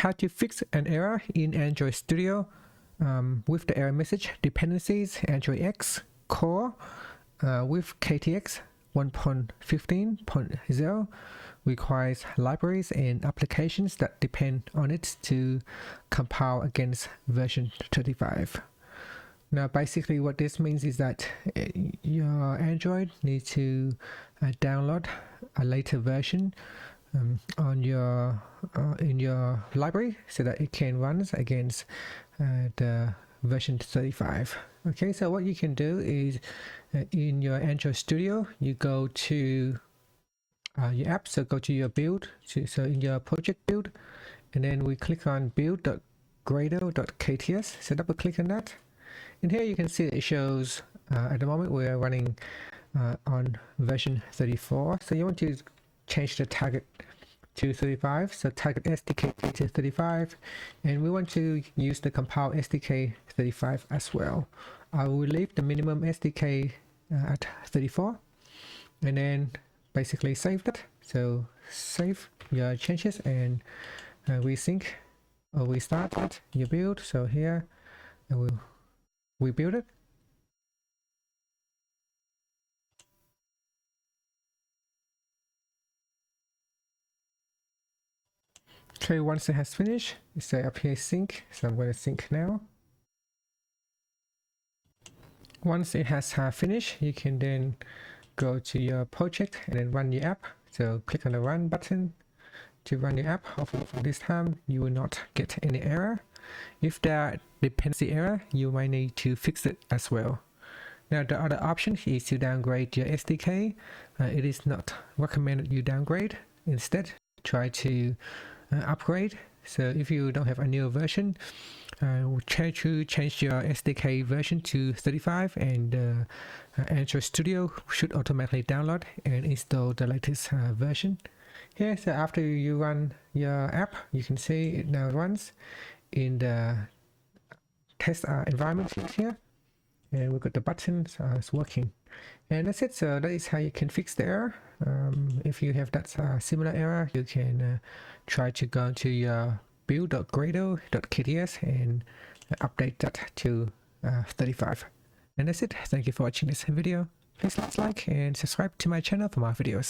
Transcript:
how to fix an error in Android Studio with the error message dependencies AndroidX Core with KTX 1.15.0 requires libraries and applications that depend on it to compile against version 35. Now basically what this means is that your Android needs to download a later version on your in your library so that it can run against the version 35. Okay, so what you can do is in your Android Studio you go to your app, so go to your build, so in your project build, and then we click on build.gradle.kts, so double click on that, and here you can see it shows at the moment we're running on version 34, so you want to change the target to 35, so target SDK to 35, and we want to use the compile SDK 35 as well. I will leave the minimum SDK at 34, and then basically save that. So save your changes and resync or restart it, your build. So here I will rebuild it. Okay, once it has finished, you say up here sync, so I'm going to sync now. Once it has finished, you can then go to your project and then run your app. So click on the run button to run your app. Hopefully for this time you will not get any error. If there are dependency error, you might need to fix it as well. Now the other option is to downgrade your SDK. It is not recommended you downgrade. Instead, try to upgrade. So if you don't have a new version, try to change your SDK version to 35, and Android Studio should automatically download and install the latest version. Here, so after you run your app, you can see it now runs in the test environment here, and we've got the buttons, it's working, and that's it. So that is how you can fix the error. If you have that similar error, you can try to go to your build.gradle.kts and update that to 35. And that's it. Thank you for watching this video. Please like and subscribe to my channel for more videos.